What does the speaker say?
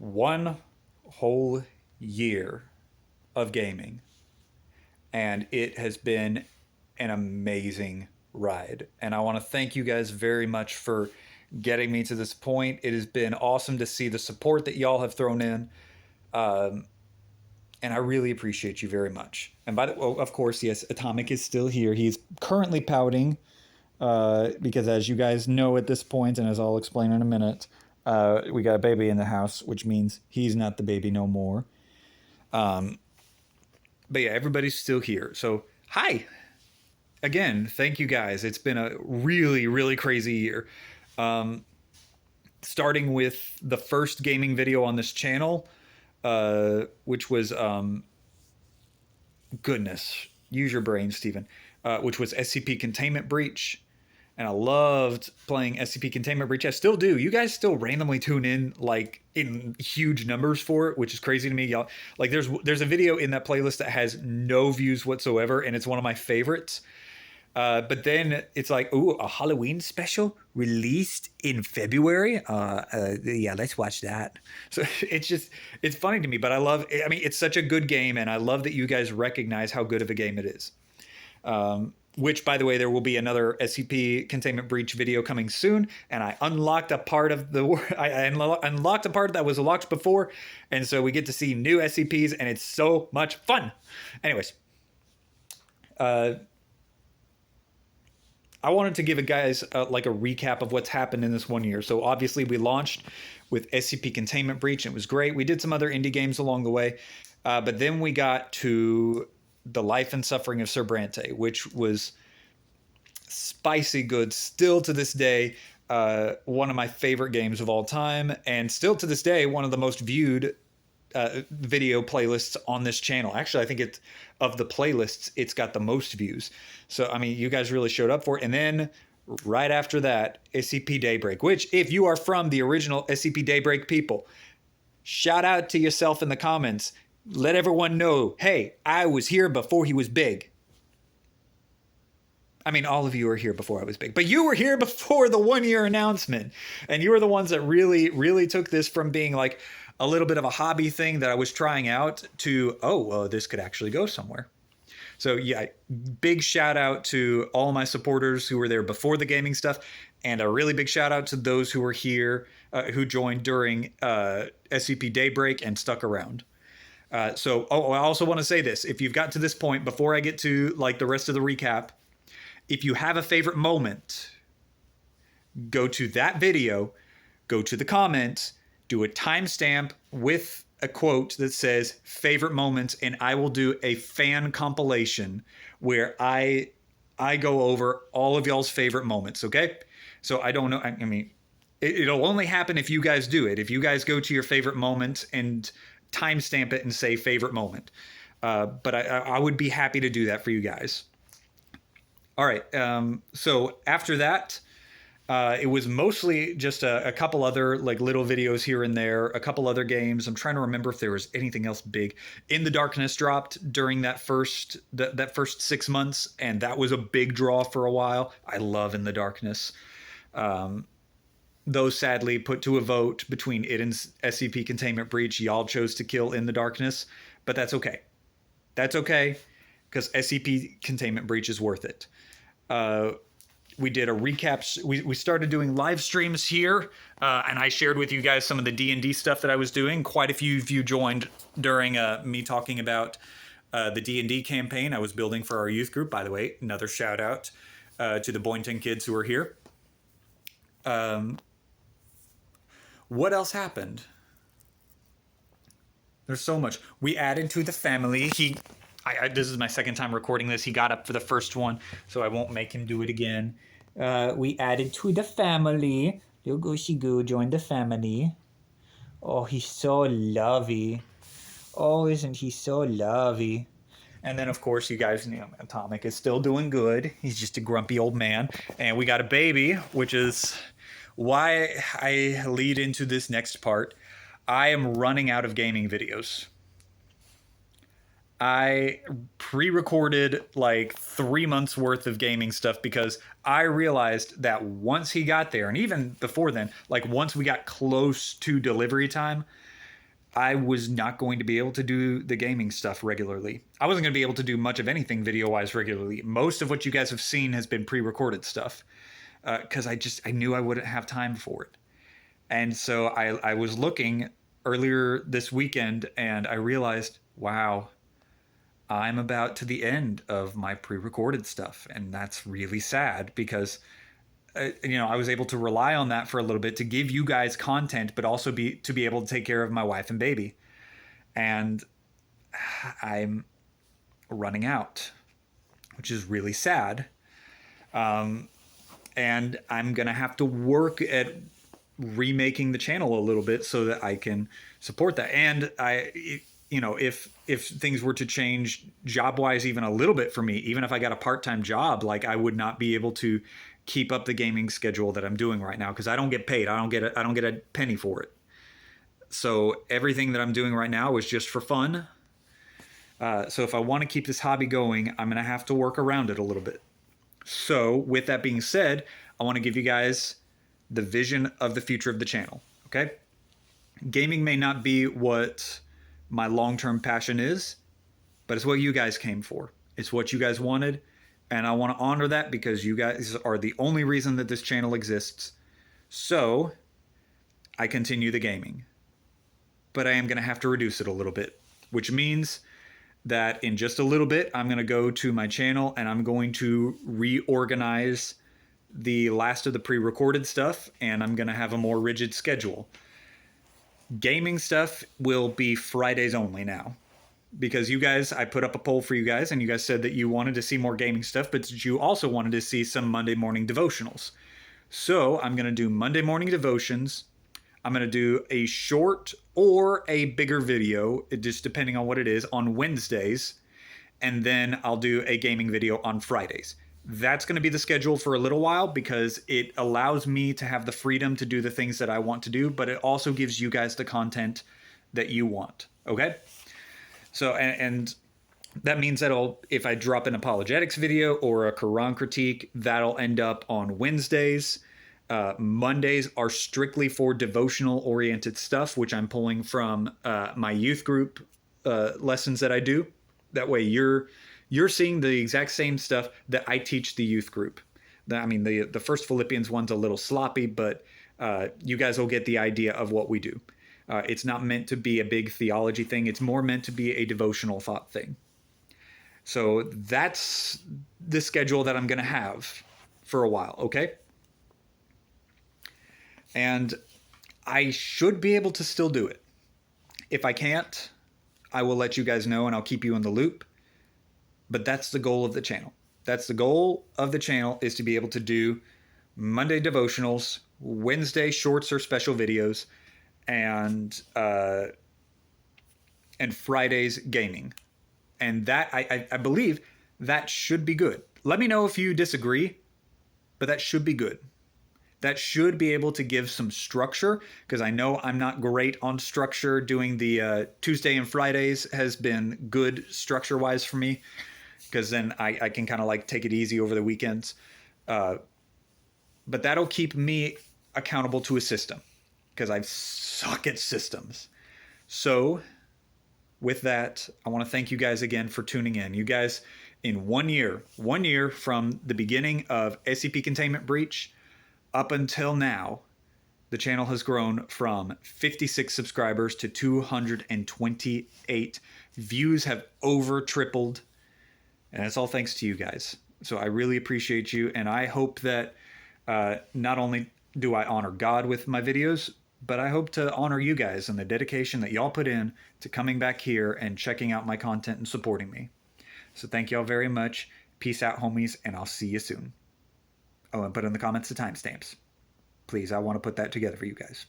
one whole year of gaming, and it has been an amazing ride. And I want to thank you guys very much for getting me to this point. It has been awesome to see the support that y'all have thrown in. Um, and I really appreciate you very much. And of course, yes, Atomic is still here. He's currently pouting because, as you guys know at this point, and as I'll explain in a minute, we got a baby in the house, which means he's not the baby no more. But yeah, everybody's still here. So hi again. Thank you guys. It's been a really, really crazy year. Starting with the first gaming video on this channel, which was goodness, use your brain, Steven, which was SCP Containment Breach. And I loved playing SCP Containment Breach. I still do. You guys still randomly tune in like in huge numbers for it, which is crazy to me. Y'all, like there's a video in that playlist that has no views whatsoever, and it's one of my favorites. But then it's like, ooh, a Halloween special released in February. Yeah, let's watch that. So it's funny to me, but I mean, it's such a good game, and I love that you guys recognize how good of a game it is. Which, by the way, there will be another SCP Containment Breach video coming soon, and I unlocked a part of unlocked a part that was locked before, and so we get to see new SCPs, and it's so much fun. Anyways, I wanted to give a guys like a recap of what's happened in this 1 year. So obviously we launched with SCP Containment Breach, and it was great. We did some other indie games along the way, but then we got to The Life and Suffering of Sir Brante, which was spicy good. Still to this day, one of my favorite games of all time, and still to this day, one of the most viewed video playlists on this channel. Actually, I think of the playlists, it's got the most views. So, I mean, you guys really showed up for it. And then right after that, SCP Daybreak, which if you are from the original SCP Daybreak people, shout out to yourself in the comments. Let everyone know, hey, I was here before he was big. I mean, all of you were here before I was big, but you were here before the 1 year announcement. And you were the ones that really, really took this from being like a little bit of a hobby thing that I was trying out to, oh, well, this could actually go somewhere. So yeah, big shout out to all my supporters who were there before the gaming stuff. And a really big shout out to those who were here, who joined during SCP Daybreak and stuck around. I also want to say this. If you've got to this point, before I get to like the rest of the recap, if you have a favorite moment, go to that video, go to the comments, do a timestamp with a quote that says favorite moments, and I will do a fan compilation where I go over all of y'all's favorite moments, okay? So I don't know. I mean, it'll only happen if you guys do it. If you guys go to your favorite moment and timestamp it and say favorite moment. But I would be happy to do that for you guys. All right. So after that, it was mostly just a couple other like little videos here and there, a couple other games. I'm trying to remember if there was anything else big. In the Darkness dropped during that first 6 months, and that was a big draw for a while. I love In the Darkness. Those sadly put to a vote between it and SCP Containment Breach. Y'all chose to kill In the Darkness, but that's okay. That's okay, because SCP Containment Breach is worth it. We did a recap. We started doing live streams here, and I shared with you guys some of the D&D stuff that I was doing. Quite a few of you joined during me talking about the D&D campaign I was building for our youth group. By the way, another shout out to the Boynton kids who are here. What else happened? There's so much. We added to the family. This is my second time recording this. He got up for the first one, so I won't make him do it again. We added to the family. Little Goosey Goo joined the family. Oh, he's so lovey. Oh, isn't he so lovey? And then, of course, you guys know Atomic is still doing good. He's just a grumpy old man. And we got a baby, which is why I lead into this next part. I am running out of gaming videos. I pre-recorded like 3 months worth of gaming stuff because I realized that once he got there, and even before then, like once we got close to delivery time, I was not going to be able to do the gaming stuff regularly. I wasn't going to be able to do much of anything video wise regularly. Most of what you guys have seen has been pre-recorded stuff because I knew I wouldn't have time for it. And so I was looking earlier this weekend and I realized, wow, I'm about to the end of my pre-recorded stuff, and that's really sad because I was able to rely on that for a little bit to give you guys content, but also be able to take care of my wife and baby. And I'm running out, which is really sad. And I'm gonna have to work at remaking the channel a little bit so that I can support that. And if things were to change job wise even a little bit for me, even if I got a part-time job, like I would not be able to keep up the gaming schedule that I'm doing right now because I don't get paid. I don't get a penny for it. So everything that I'm doing right now is just for fun. So if I want to keep this hobby going, I'm gonna have to work around it a little bit. So with that being said, I want to give you guys the vision of the future of the channel. Okay, gaming may not be what my long-term passion is, but it's what you guys came for. It's what you guys wanted, and I want to honor that because you guys are the only reason that this channel exists. So I continue the gaming, but I am going to have to reduce it a little bit, which means that in just a little bit, I'm going to go to my channel and I'm going to reorganize the last of the pre-recorded stuff, and I'm going to have a more rigid schedule. Gaming stuff will be Fridays only now because you guys, I put up a poll for you guys and you guys said that you wanted to see more gaming stuff, but you also wanted to see some Monday morning devotionals. So I'm going to do Monday morning devotions. I'm going to do a short or a bigger video, just depending on what it is, on Wednesdays. And then I'll do a gaming video on Fridays. That's going to be the schedule for a little while because it allows me to have the freedom to do the things that I want to do, but it also gives you guys the content that you want. Okay? So, and that means that if I drop an apologetics video or a Quran critique, that'll end up on Wednesdays. Mondays are strictly for devotional oriented stuff, which I'm pulling from my youth group lessons that I do. That way you're seeing the exact same stuff that I teach the youth group. I mean, the first Philippians one's a little sloppy, but you guys will get the idea of what we do. It's not meant to be a big theology thing. It's more meant to be a devotional thought thing. So that's the schedule that I'm going to have for a while, okay? And I should be able to still do it. If I can't, I will let you guys know and I'll keep you in the loop. But that's the goal of the channel. That's the goal of the channel, is to be able to do Monday devotionals, Wednesday shorts or special videos, and Fridays gaming. And that I believe that should be good. Let me know if you disagree, but that should be good. That should be able to give some structure, because I know I'm not great on structure. Doing the Tuesday and Fridays has been good structure-wise for me, because then I can kind of like take it easy over the weekends. But that'll keep me accountable to a system, because I suck at systems. So with that, I want to thank you guys again for tuning in. You guys, in 1 year from the beginning of SCP Containment Breach up until now, the channel has grown from 56 subscribers to 228. Views have over tripled. And it's all thanks to you guys. So I really appreciate you. And I hope that not only do I honor God with my videos, but I hope to honor you guys and the dedication that y'all put in to coming back here and checking out my content and supporting me. So thank y'all very much. Peace out, homies, and I'll see you soon. Oh, and put in the comments the timestamps. Please, I want to put that together for you guys.